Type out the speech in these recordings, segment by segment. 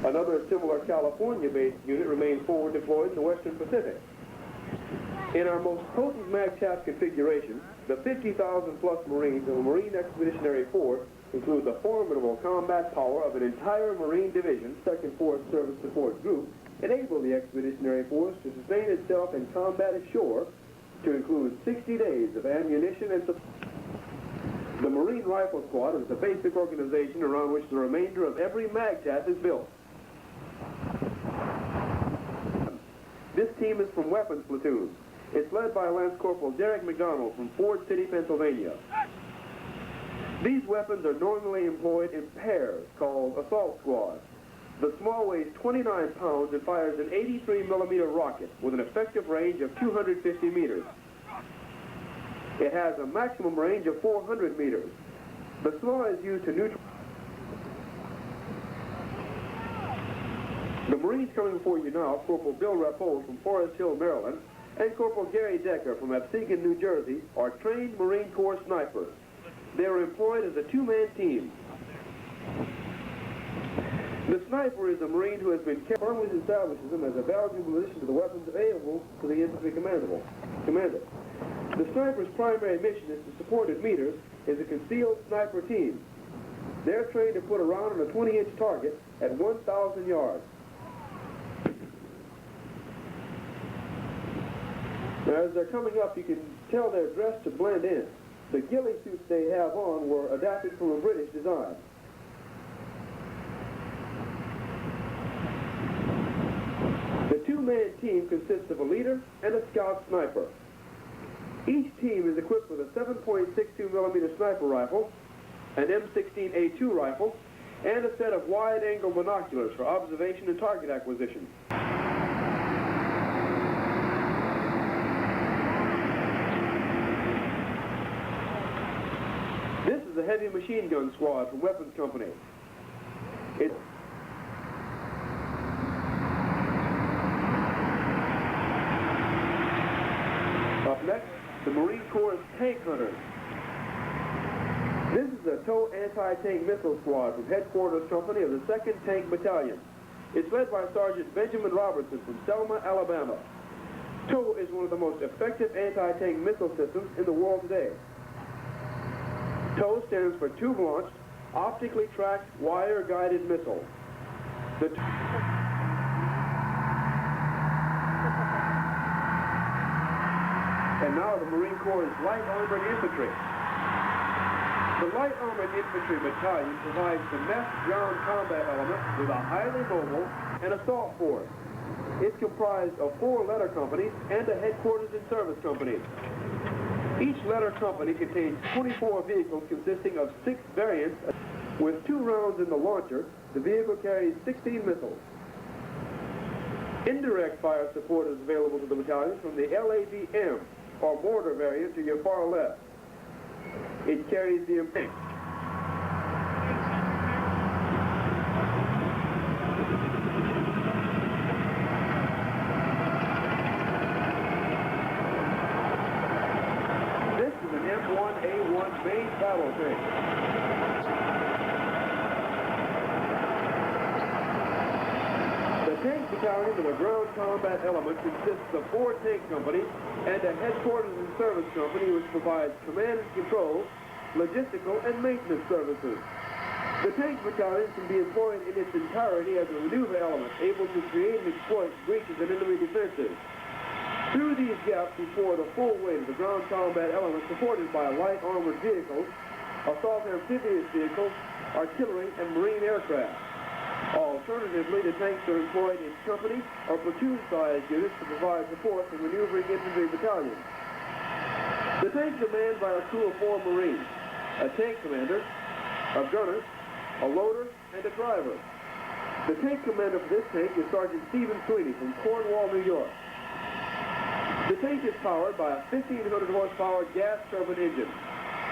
Another similar California-based unit remains forward deployed in the Western Pacific. In our most potent MAGCHAF configuration, the 50,000-plus Marines of a Marine Expeditionary Force include the formidable combat power of an entire Marine Division, 2nd Force Service Support Group, enable the Expeditionary Force to sustain itself in combat ashore, to include 60 days of ammunition and support. The Marine Rifle Squad is the basic organization around which the remainder of every MAGCHAF is built. This team is from Weapons Platoon. It's led by Lance Corporal Derek McDonald from Ford City, Pennsylvania. These weapons are normally employed in pairs called assault squads. The small weighs 29 pounds and fires an 83mm rocket with an effective range of 250 meters. It has a maximum range of 400 meters. The small is used to neutralize. The Marines coming before you now, Corporal Bill Rappold from Forest Hill, Maryland, and Corporal Gary Decker from Absecon, New Jersey, are trained Marine Corps snipers. They are employed as a two-man team. The sniper is a Marine who has been firmly establishes him as a valuable addition to the weapons available to the infantry commander. The sniper's primary mission is to support at meters is a concealed sniper team. They're trained to put a round on a 20-inch target at 1,000 yards. Now, as they're coming up, you can tell they're dressed to blend in. The ghillie suits they have on were adapted from a British design. The two-man team consists of a leader and a scout sniper. Each team is equipped with a 7.62mm sniper rifle, an M16A2 rifle, and a set of wide-angle binoculars for observation and target acquisition. This is a heavy machine gun squad from Weapons Company. Up next, the Marine Corps Tank Hunters. This is a TOW anti-tank missile squad from Headquarters Company of the 2nd Tank Battalion. It's led by Sergeant Benjamin Robertson from Selma, Alabama. TOW is one of the most effective anti-tank missile systems in the world today. TOW stands for Tube-Launched, Optically Tracked, Wire-Guided Missile. And now the Marine Corps' Light Armored Infantry. The Light Armored Infantry Battalion provides the massed ground combat element with a highly mobile and assault force. It's comprised of 4 letter companies and a headquarters and service company. Each letter company contains 24 vehicles consisting of 6 variants. With 2 rounds in the launcher, the vehicle carries 16 missiles. Indirect fire support is available to the battalion from the LAVM, or mortar variant, to your far left. It carries the impact. This is an M1A1 main battle tank. The tank battalion of a ground combat element consists of 4 tank companies and a headquarters and service company which provides command and control, logistical, and maintenance services. The tank battalion can be employed in its entirety as a maneuver element, able to create and exploit breaches in enemy defenses. Through these gaps before the full weight of the ground combat element supported by light armored vehicles, assault amphibious vehicles, artillery, and marine aircraft. Alternatively, the tanks are employed in company or platoon-sized units to provide support for maneuvering infantry battalions. The tanks are manned by a crew of 4 Marines, a tank commander, a gunner, a loader, and a driver. The tank commander for this tank is Sergeant Stephen Sweeney from Cornwall, New York. The tank is powered by a 1,500 horsepower gas turbine engine.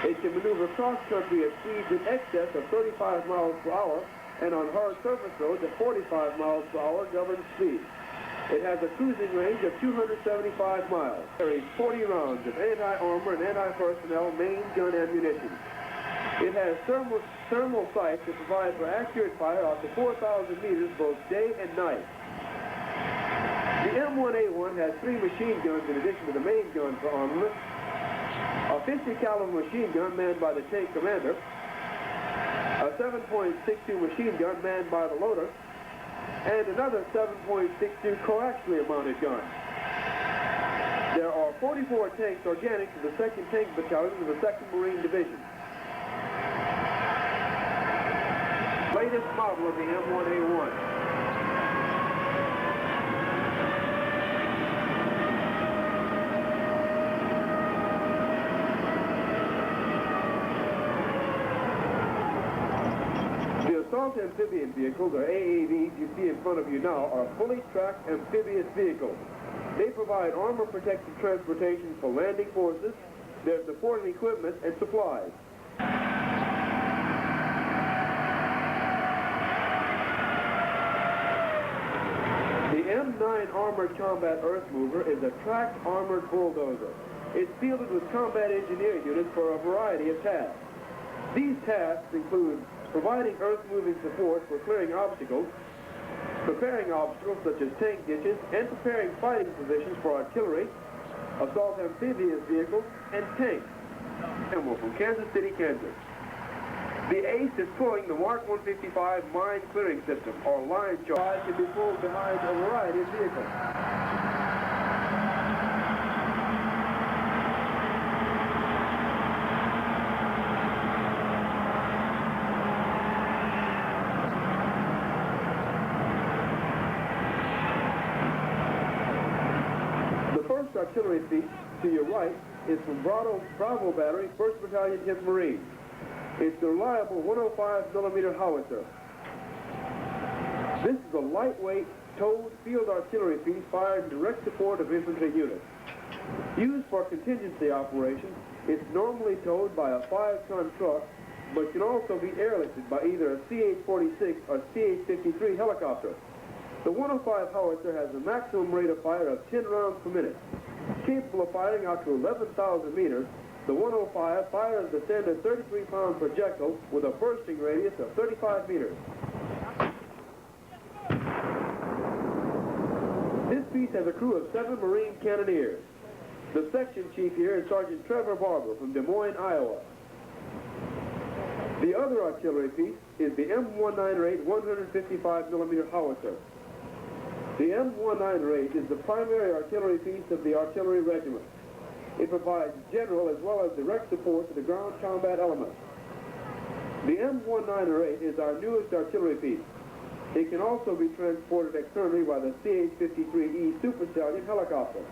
It can maneuver cross-country at speeds in excess of 35 miles per hour and on hard surface roads at 45 miles per hour governed speed. It has a cruising range of 275 miles. Carries 40 rounds of anti-armor and anti-personnel main gun ammunition. It has thermal sights that provide for accurate fire out to 4,000 meters both day and night. The M1A1 has 3 machine guns in addition to the main gun for armament, a 50 caliber machine gun manned by the tank commander, a 7.62 machine gun manned by the loader, and another 7.62 coaxially mounted gun. There are 44 tanks organic to the 2nd Tank Battalion of the 2nd Marine Division. Latest model of the M1A1. The assault amphibian vehicles, or AAVs, you see in front of you now, are fully tracked amphibious vehicles. They provide armor-protected transportation for landing forces, their supporting equipment, and supplies. The M9 Armored Combat Earth Mover is a tracked armored bulldozer. It's fielded with combat engineer units for a variety of tasks. These tasks include providing earth-moving support for clearing obstacles, preparing obstacles such as tank ditches, and preparing fighting positions for artillery, assault amphibious vehicles, and tanks. And we're from Kansas City, Kansas. The ACE is pulling the Mark 155 mine clearing system, or line charge, can be pulled behind a variety of vehicles. Artillery piece to your right is from Bravo Battery, 1st Battalion, 10th Marines. It's the reliable 105mm howitzer. This is a lightweight, towed field artillery piece fired in direct support of infantry units. Used for contingency operations, it's normally towed by a 5-ton truck, but can also be airlifted by either a CH-46 or CH-53 helicopter. The 105 howitzer has a maximum rate of fire of 10 rounds per minute. Capable of firing out to 11,000 meters, the 105 fires the standard 33-pound projectile with a bursting radius of 35 meters. This piece has a crew of 7 Marine cannoneers. The section chief here is Sergeant Trevor Barber from Des Moines, Iowa. The other artillery piece is the M198 155mm howitzer. The M198 is the primary artillery piece of the artillery regiment. It provides general as well as direct support to the ground combat element. The M198 is our newest artillery piece. It can also be transported externally by the CH-53E Super Stallion helicopter.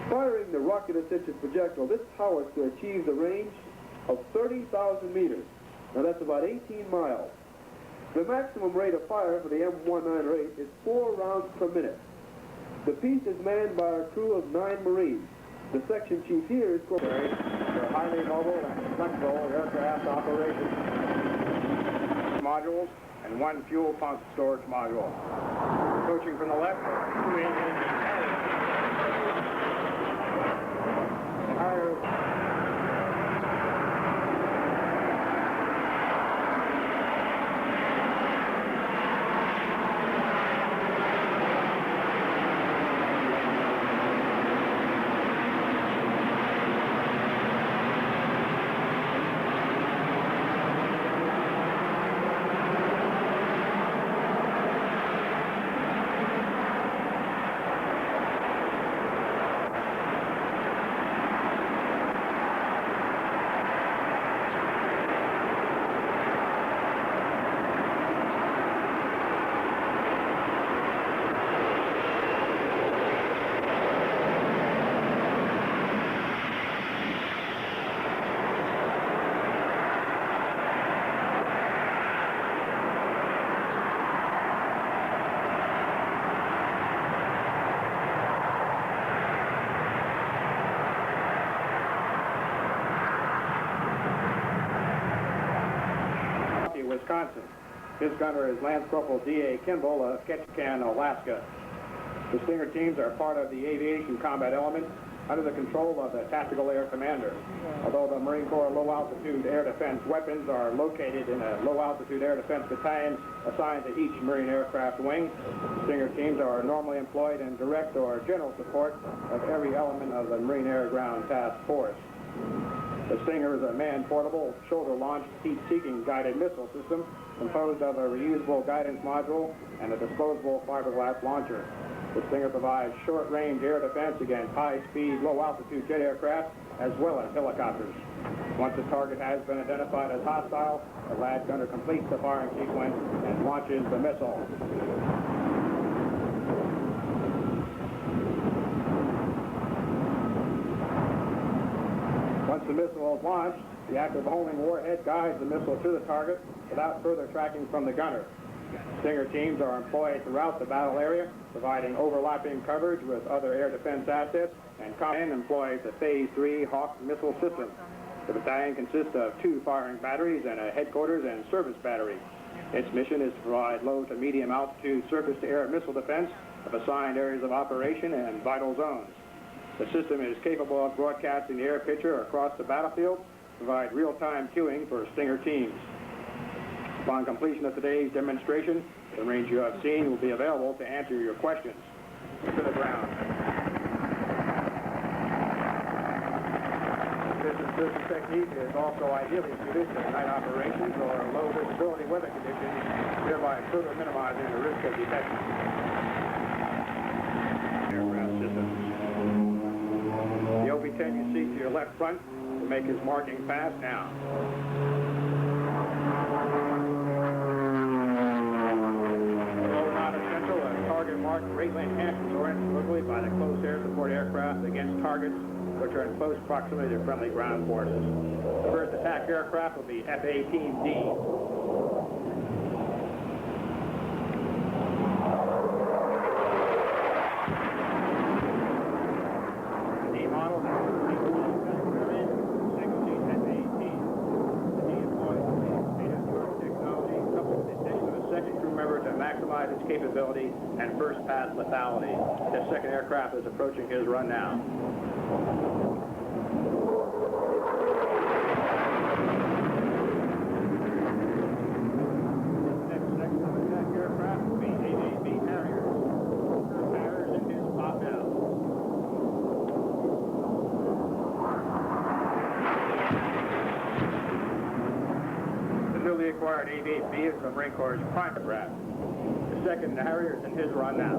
Firing the rocket-assisted projectile, this howitzer achieves a range of 30,000 meters. Now that's about 18 miles. The maximum rate of fire for the M198 is 4 rounds per minute. The piece is manned by a crew of 9 Marines. The section chief here is for highly mobile and flexible aircraft operations modules and 1 fuel pump storage module. Approaching from the left, 2 engines. Harrier. Wisconsin. His gunner is Lance Corporal D.A. Kimball of Ketchikan, Alaska. The Stinger teams are part of the aviation combat element under the control of the Tactical Air Commander. Although the Marine Corps low-altitude air defense weapons are located in a low-altitude air defense battalion assigned to each Marine aircraft wing, Stinger teams are normally employed in direct or general support of every element of the Marine Air Ground Task Force. The Stinger is a man-portable, shoulder-launched, heat-seeking guided missile system composed of a reusable guidance module and a disposable fiberglass launcher. The Stinger provides short-range air defense against high-speed, low-altitude jet aircraft as well as helicopters. Once a target has been identified as hostile, the lad gunner completes the firing sequence and launches the missile. Once the missile is launched, the active homing warhead guides the missile to the target without further tracking from the gunner. Stinger teams are employed throughout the battle area, providing overlapping coverage with other air defense assets, and command employs the Phase 3 Hawk missile system. The battalion consists of 2 firing batteries and a headquarters and service battery. Its mission is to provide low to medium altitude surface-to-air missile defense of assigned areas of operation and vital zones. The system is capable of broadcasting the air picture across the battlefield to provide real-time cueing for Stinger teams. Upon completion of today's demonstration, the range you have seen will be available to answer your questions. To the ground. This insertion technique is also ideally suited to night operations or low visibility weather conditions, thereby further minimizing the risk of detection. Aircraft systems. The OP-10 you see to your left front will make his marking pass now. Although not essential, a target marked greatly enhances orientation locally by the close air support aircraft against targets which are in close proximity to friendly ground forces. The first attack aircraft will be F-18D. Maximize its capability and first pass lethality. This second aircraft is approaching his run now. Next section of attack aircraft will be A-B Harrier. Harriers in his pop now. The newly acquired A-B is the Marine Corps' prime aircraft. The second Harrier is in his run now.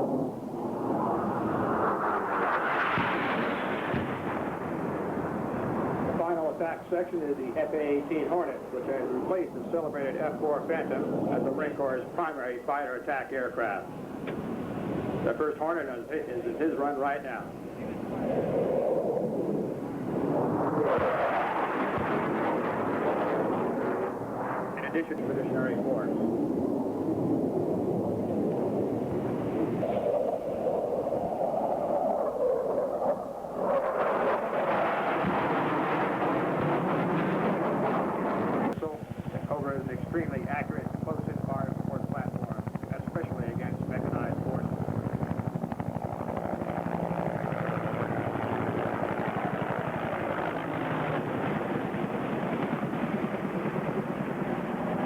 The final attack section is the F-18 Hornet, which has replaced the celebrated F-4 Phantom as the Marine Corps' primary fighter attack aircraft. The first Hornet is in his run right now. In addition to Expeditionary Force. Extremely accurate close-in fire support platform, especially against mechanized forces.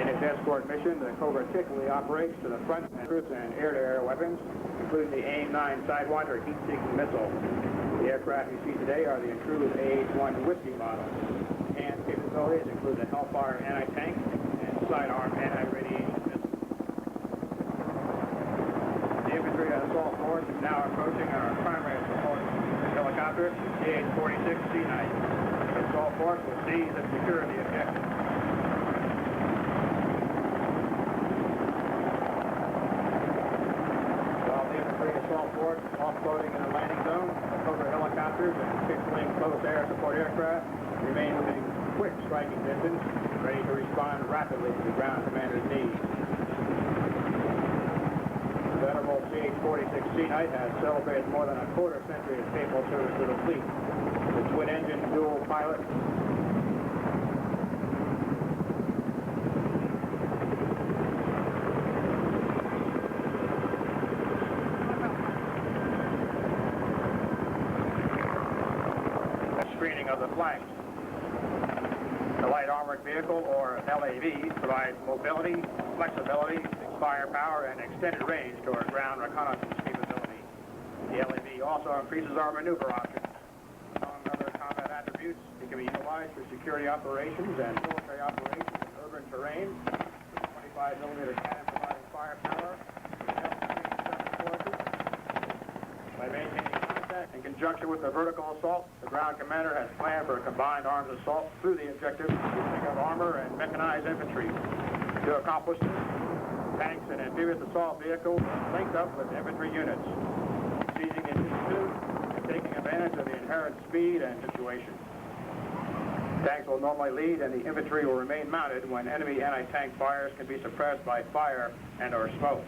In its escort mission, the Cobra typically operates to the front and troops and air-to-air weapons, including the AIM-9 Sidewinder heat-seeking missile. The aircraft you see today are the improved AH-1 Whiskey model. And capabilities include the Hellfire anti-tank, sidearm anti-radiation missile. The infantry assault force is now approaching our primary support helicopter, the CH-46 Sea Knight. The assault force will seize and secure the objective. While the infantry assault force is offloading in the landing zone, the Cobra helicopters and fixed-wing close air support aircraft remain within quick striking distance, ready to respond rapidly to the ground commander's needs. The venerable CH-46 Sea Knight has celebrated more than a quarter century of faithful service to the fleet. The twin-engine, dual-pilot flanks. The light armored vehicle, or LAV, provides mobility, flexibility, firepower, and extended range to our ground reconnaissance capability. The LAV also increases our maneuver options. Among other combat attributes, it can be utilized for security operations and military operations in urban terrain, with 25mm cannon providing firepower to help increase surface forces. By maintaining contact in conjunction with the vertical assault, the ground commander has planned for a combined arms assault through the objective consisting of armor and mechanized infantry. To accomplish this, tanks and amphibious assault vehicles are linked up with infantry units, seizing initiative and taking advantage of the inherent speed and situation. Tanks will normally lead and the infantry will remain mounted when enemy anti-tank fires can be suppressed by fire and or smoke.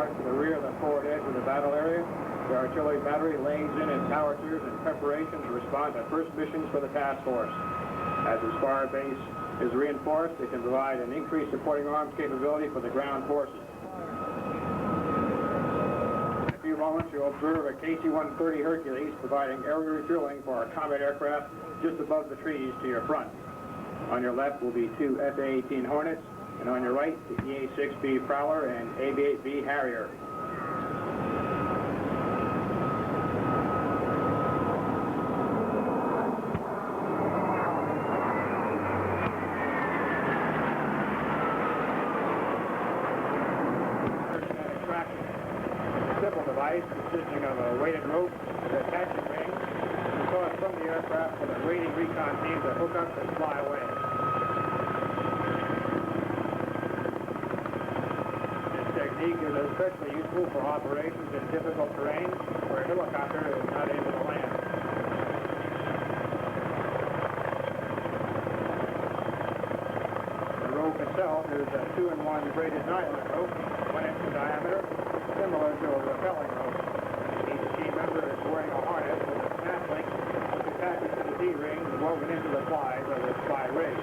To the rear of the forward edge of the battle area, the artillery battery lays in its howitzers in preparation to respond to first missions for the task force. As the spar base is reinforced, it can provide an increased supporting arms capability for the ground forces. In a few moments, you'll observe a KC-130 Hercules providing area refueling for our combat aircraft just above the trees to your front. On your left will be two FA-18 Hornets, and on your right, the EA-6B Prowler and AB-8B Harrier. A simple device consisting of a weighted rope with a attachment ring and tossed from the aircraft for the raiding recon team to hook up and fly away. Technique is especially useful for operations in difficult terrain where a helicopter is not able to land. The rope itself is a 2-in-1 braided nylon rope, 1 inch in diameter, similar to a rappelling rope. Each team member is wearing a harness with a snap link which attaches to the D-rings woven into the flies of the fly rig.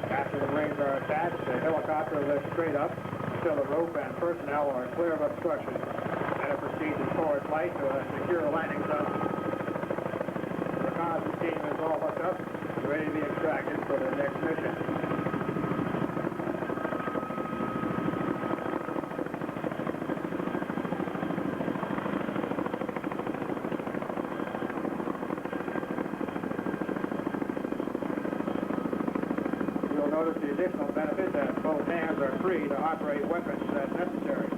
After the rings are attached, the helicopter lifts straight up until the rope and personnel are clear of obstruction, and it proceeds its forward flight to a secure landing zone. The reconnaissance team is all hooked up, ready to be extracted for their next mission. Notice the additional benefit that both hands are free to operate weapons as necessary.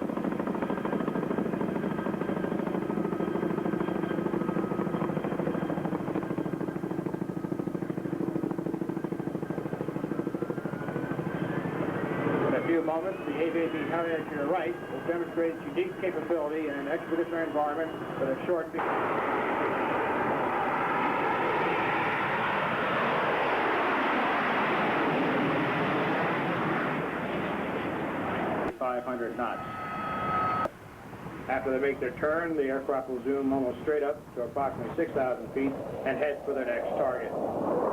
In a few moments, the AVP Harrier to your right will demonstrate its unique capability in an expeditionary environment with a short beam. 500 knots. After they make their turn, the aircraft will zoom almost straight up to approximately 6,000 feet and head for their next target.